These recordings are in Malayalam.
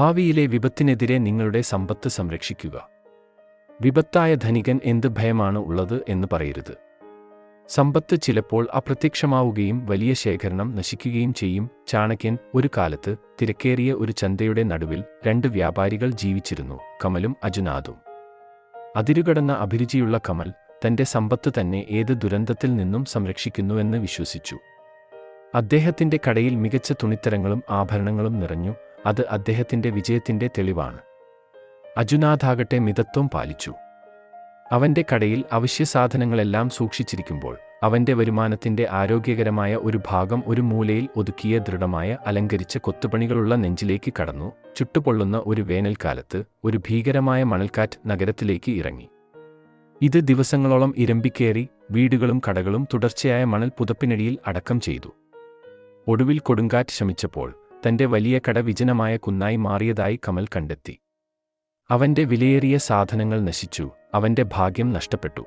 ഭാവിയിലെ വിപത്തിനെതിരെ നിങ്ങളുടെ സമ്പത്ത് സംരക്ഷിക്കുക. വിപത്തായ ധനികൻ എന്ത് ഭയമാണ് ഉള്ളത് എന്ന് പറയരുത്. സമ്പത്ത് ചിലപ്പോൾ അപ്രത്യക്ഷമാവുകയും വലിയ ശേഖരണം നശിക്കുകയും ചെയ്യും. ചാണക്യൻ: ഒരു കാലത്ത് തിരക്കേറിയ ഒരു ചന്തയുടെ നടുവിൽ രണ്ട് വ്യാപാരികൾ ജീവിച്ചിരുന്നു, കമലും അജുനാഥും. അതിരുകടന്ന അഭിരുചിയുള്ള കമൽ തന്റെ സമ്പത്ത് തന്നെ ഏത് ദുരന്തത്തിൽ നിന്നും സംരക്ഷിക്കുന്നുവെന്ന് വിശ്വസിച്ചു. അദ്ദേഹത്തിന്റെ കടയിൽ മികച്ച തുണിത്തരങ്ങളും ആഭരണങ്ങളും നിറഞ്ഞു. അത് അദ്ദേഹത്തിന്റെ വിജയത്തിന്റെ തെളിവാണ്. അജുനാഥാകട്ടെ മിതത്വം പാലിച്ചു. അവന്റെ കടയിൽ അവശ്യസാധനങ്ങളെല്ലാം സൂക്ഷിച്ചിരിക്കുമ്പോൾ അവന്റെ വരുമാനത്തിന്റെ ആരോഗ്യകരമായ ഒരു ഭാഗം ഒരു മൂലയിൽ ഒതുക്കിയ ദൃഢമായ അലങ്കരിച്ച കൊത്തുപണികളുള്ള നെഞ്ചിലേക്ക് കടന്നു. ചുട്ടുപൊള്ളുന്ന ഒരു വേനൽക്കാലത്ത് ഒരു ഭീകരമായ മണൽക്കാറ്റ് നഗരത്തിലേക്ക് ഇറങ്ങി. ഇത് ദിവസങ്ങളോളം ഇരമ്പിക്കേറി വീടുകളും കടകളും തുടർച്ചയായ മണൽ പുതപ്പിനടിയിൽ അടക്കം ചെയ്തു. ഒടുവിൽ കൊടുങ്കാറ്റ് ശമിച്ചപ്പോൾ തന്റെ വലിയ കട വിജനമായ കുന്നായി മാറിയതായി കമൽ കണ്ടെത്തി. അവന്റെ വിലയേറിയ സാധനങ്ങൾ നശിച്ചു. അവന്റെ ഭാഗ്യം നഷ്ടപ്പെട്ടു.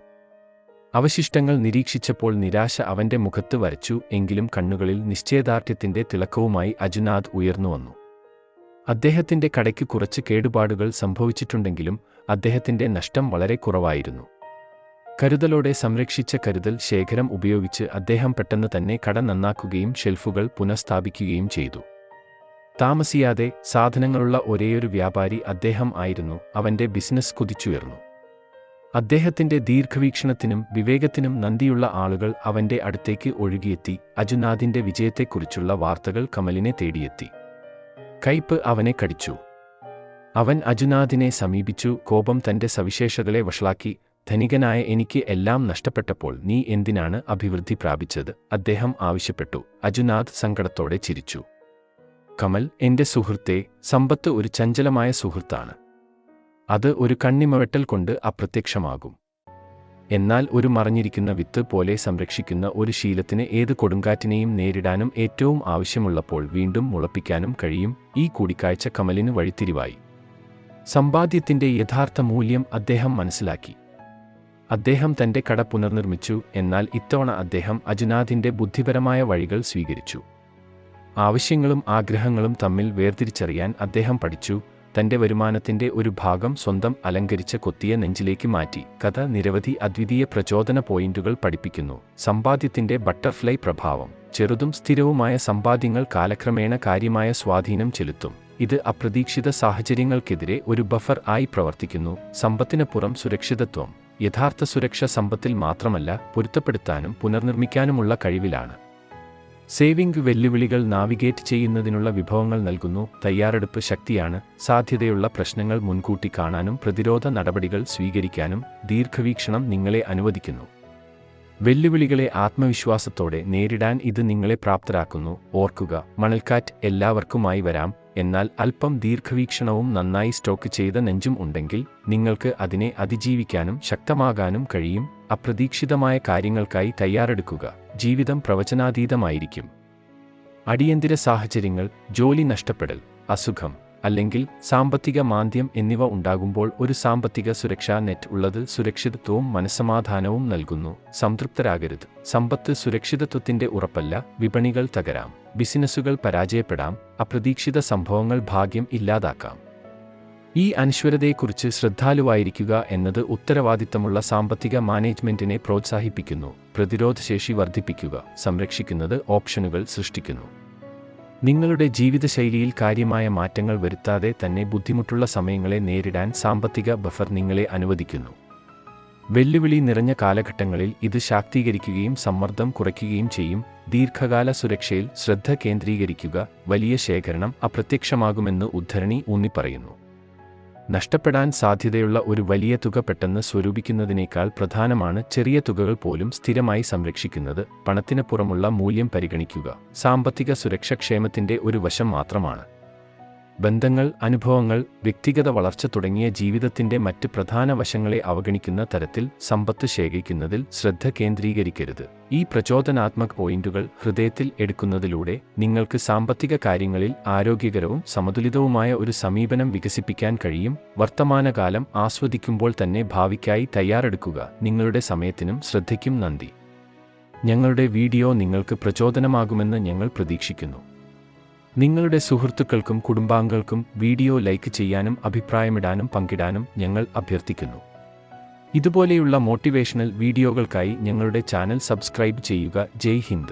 അവശിഷ്ടങ്ങൾ നിരീക്ഷിച്ചപ്പോൾ നിരാശ അവന്റെ മുഖത്ത് വരച്ചു. എങ്കിലും കണ്ണുകളിൽ നിശ്ചയദാർഢ്യത്തിന്റെ തിളക്കവുമായി അജുനാഥ് ഉയർന്നുവന്നു. അദ്ദേഹത്തിന്റെ കടയ്ക്ക് കുറച്ച് കേടുപാടുകൾ സംഭവിച്ചിട്ടുണ്ടെങ്കിലും അദ്ദേഹത്തിന്റെ നഷ്ടം വളരെ കുറവായിരുന്നു. കരുതലോടെ സംരക്ഷിച്ച കരുതൽ ശേഖരം ഉപയോഗിച്ച് അദ്ദേഹം പെട്ടെന്ന് തന്നെ കട നന്നാക്കുകയും ഷെൽഫുകൾ പുനഃസ്ഥാപിക്കുകയും ചെയ്തു. താമസിയാതെ സാധനങ്ങളുള്ള ഒരേയൊരു വ്യാപാരി അദ്ദേഹം ആയിരുന്നു. അവന്റെ ബിസിനസ് കുതിച്ചുയർന്നു. അദ്ദേഹത്തിന്റെ ദീർഘവീക്ഷണത്തിനും വിവേകത്തിനും നന്ദിയുള്ള ആളുകൾ അവന്റെ അടുത്തേക്ക് ഒഴുകിയെത്തി. അജുനാഥിന്റെ വിജയത്തെക്കുറിച്ചുള്ള വാർത്തകൾ കമലിനെ തേടിയെത്തി. കയ്പ് അവനെ കടിച്ചു. അവൻ അജുനാഥിനെ സമീപിച്ചു. കോപം തന്റെ സവിശേഷതകളെ വഷളാക്കി. ധനികനായ എനിക്ക് എല്ലാം നഷ്ടപ്പെട്ടപ്പോൾ നീ എന്തിനാണ് അഭിവൃദ്ധി പ്രാപിച്ചത്? അദ്ദേഹം ആവശ്യപ്പെട്ടു. അജുനാഥ് സങ്കടത്തോടെ ചിരിച്ചു. കമൽ: എന്റെ സുഹൃത്തേ, സമ്പത്ത് ഒരു ചഞ്ചലമായ സുഹൃത്താണ്. അത് ഒരു കണ്ണിമവെട്ടൽ കൊണ്ട് അപ്രത്യക്ഷമാകും. എന്നാൽ ഒരു മറഞ്ഞിരിക്കുന്ന വിത്ത് പോലെ സംരക്ഷിക്കുന്ന ഒരു ശീലത്തിന് ഏത് കൊടുങ്കാറ്റിനെയും നേരിടാനും ഏറ്റവും ആവശ്യമുള്ളപ്പോൾ വീണ്ടും മുളപ്പിക്കാനും കഴിയും. ഈ കൂടിക്കാഴ്ച കമലിന് വഴിത്തിരിവായി. സമ്പാദ്യത്തിന്റെ യഥാർത്ഥ മൂല്യം അദ്ദേഹം മനസ്സിലാക്കി. അദ്ദേഹം തന്റെ കട പുനർനിർമ്മിച്ചു. എന്നാൽ ഇത്തവണ അദ്ദേഹം അജുനാഥിന്റെ ബുദ്ധിപരമായ വഴികൾ സ്വീകരിച്ചു. ആവശ്യങ്ങളും ആഗ്രഹങ്ങളും തമ്മിൽ വേർതിരിച്ചറിയാൻ അദ്ദേഹം പഠിച്ചു. തന്റെ വരുമാനത്തിന്റെ ഒരു ഭാഗം സ്വന്തം അലങ്കരിച്ച കൊത്തിയ നെഞ്ചിലേക്ക് മാറ്റി. കഥ നിരവധി അദ്വിതീയ പ്രചോദന പോയിന്റുകൾ പഠിപ്പിക്കുന്നു. സമ്പാദ്യത്തിന്റെ ബട്ടർഫ്ലൈ പ്രഭാവം. ചെറുതും സ്ഥിരവുമായ സമ്പാദ്യങ്ങൾ കാലക്രമേണ കാര്യമായ സ്വാധീനം ചെലുത്തും. ഇത് അപ്രതീക്ഷിത സാഹചര്യങ്ങൾക്കെതിരെ ഒരു ബഫർ ആയി പ്രവർത്തിക്കുന്നു. സമ്പത്തിനപ്പുറം സുരക്ഷിതത്വം. യഥാർത്ഥ സുരക്ഷ സമ്പത്തിൽ മാത്രമല്ല, പൊരുത്തപ്പെടുത്താനും പുനർനിർമ്മിക്കാനുമുള്ള കഴിവിലാണ്. സേവിംഗ് വെല്ലുവിളികൾ നാവിഗേറ്റ് ചെയ്യുന്നതിനുള്ള വിഭവങ്ങൾ നൽകുന്നു. തയ്യാറെടുപ്പ് ശക്തിയാണ്. സാധ്യതയുള്ള പ്രശ്നങ്ങൾ മുൻകൂട്ടി കാണാനും പ്രതിരോധ നടപടികൾ സ്വീകരിക്കാനും ദീർഘവീക്ഷണം നിങ്ങളെ അനുവദിക്കുന്നു. വെല്ലുവിളികളെ ആത്മവിശ്വാസത്തോടെ നേരിടാൻ ഇത് നിങ്ങളെ പ്രാപ്തരാക്കുന്നു. ഓർക്കുക, മണൽക്കാറ്റ് എല്ലാവർക്കുമായി വരാം. എന്നാൽ അല്പം ദീർഘവീക്ഷണവും നന്നായി സ്റ്റോക്ക് ചെയ്ത നെഞ്ചും ഉണ്ടെങ്കിൽ നിങ്ങൾക്ക് അതിനെ അതിജീവിക്കാനും ശക്തമാകാനും കഴിയും. അപ്രതീക്ഷിതമായ കാര്യങ്ങൾക്കായി തയ്യാറെടുക്കുക. ജീവിതം പ്രവചനാതീതമായിരിക്കും. അടിയന്തര സാഹചര്യങ്ങൾ, ജോലി നഷ്ടപ്പെടൽ, അസുഖം അല്ലെങ്കിൽ സാമ്പത്തിക മാന്ദ്യം എന്നിവ ഉണ്ടാകുമ്പോൾ ഒരു സാമ്പത്തിക സുരക്ഷാ നെറ്റ് ഉള്ളത് സുരക്ഷിതത്വവും മനസ്സമാധാനവും നൽകുന്നു. സംതൃപ്തരാകരുത്. സമ്പത്ത് സുരക്ഷിതത്വത്തിന്റെ ഉറപ്പല്ല. വിപണികൾ തകരാം, ബിസിനസ്സുകൾ പരാജയപ്പെടാം, അപ്രതീക്ഷിത സംഭവങ്ങൾ ഭാഗ്യം ഇല്ലാതാക്കാം. ഈ അനശ്വരതയെക്കുറിച്ച് ശ്രദ്ധാലുവായിരിക്കുക എന്നത് ഉത്തരവാദിത്തമുള്ള സാമ്പത്തിക മാനേജ്മെന്റിനെ പ്രോത്സാഹിപ്പിക്കുന്നു. പ്രതിരോധശേഷി വർദ്ധിപ്പിക്കുക. സംരക്ഷിക്കുന്നത് ഓപ്ഷനുകൾ സൃഷ്ടിക്കുന്നു. നിങ്ങളുടെ ജീവിതശൈലിയിൽ കാര്യമായ മാറ്റങ്ങൾ വരുത്താതെ തന്നെ ബുദ്ധിമുട്ടുള്ള സമയങ്ങളെ നേരിടാൻ സാമ്പത്തിക ബഫർ നിങ്ങളെ അനുവദിക്കുന്നു. വെല്ലുവിളി നിറഞ്ഞ കാലഘട്ടങ്ങളിൽ ഇത് ശാക്തീകരിക്കുകയും സമ്മർദ്ദം കുറയ്ക്കുകയും ചെയ്യും. ദീർഘകാല സുരക്ഷയിൽ ശ്രദ്ധ കേന്ദ്രീകരിക്കുക. വലിയ ശേഖരണം അപ്രത്യക്ഷമാകുമെന്ന് ഉദ്ധരണി ഊന്നിപ്പറയുന്നു. നഷ്ടപ്പെടാൻ സാധ്യതയുള്ള ഒരു വലിയ തുക പെട്ടെന്ന് സ്വരൂപിക്കുന്നതിനേക്കാൾ പ്രധാനമാണ് ചെറിയ തുകകൾ പോലും സ്ഥിരമായി സംരക്ഷിക്കുന്നത്. പണത്തിനപ്പുറമുള്ള മൂല്യം പരിഗണിക്കുക. സാമ്പത്തിക സുരക്ഷ ക്ഷേമത്തിന്റെ ഒരു വശം മാത്രമാണ്. ബന്ധങ്ങൾ, അനുഭവങ്ങൾ, വ്യക്തിഗത വളർച്ച തുടങ്ങിയ ജീവിതത്തിന്റെ മറ്റ് പ്രധാന വശങ്ങളെ അവഗണിക്കുന്ന തരത്തിൽ സമ്പത്ത് ശേഖരിക്കുന്നതിൽ ശ്രദ്ധ കേന്ദ്രീകരിക്കരുത്. ഈ പ്രചോദനാത്മക പോയിന്റുകൾ ഹൃദയത്തിൽ എടുക്കുന്നതിലൂടെ നിങ്ങൾക്ക് സാമ്പത്തിക കാര്യങ്ങളിൽ ആരോഗ്യകരവും സമതുലിതവുമായ ഒരു സമീപനം വികസിപ്പിക്കാൻ കഴിയും. വർത്തമാനകാലം ആസ്വദിക്കുമ്പോൾ തന്നെ ഭാവിക്കായി തയ്യാറെടുക്കുക. നിങ്ങളുടെ സമയത്തിനും ശ്രദ്ധയ്ക്കും നന്ദി. ഞങ്ങളുടെ വീഡിയോ നിങ്ങൾക്ക് പ്രചോദനമാകുമെന്ന് ഞങ്ങൾ പ്രതീക്ഷിക്കുന്നു. നിങ്ങളുടെ സുഹൃത്തുക്കൾക്കും കുടുംബാംഗങ്ങൾക്കും വീഡിയോ ലൈക്ക് ചെയ്യാനും അഭിപ്രായമിടാനും പങ്കിടാനും ഞങ്ങൾ അഭ്യർത്ഥിക്കുന്നു. ഇതുപോലെയുള്ള മോട്ടിവേഷണൽ വീഡിയോകൾക്കായി ഞങ്ങളുടെ ചാനൽ സബ്സ്ക്രൈബ് ചെയ്യുക. ജയ് ഹിന്ദ്.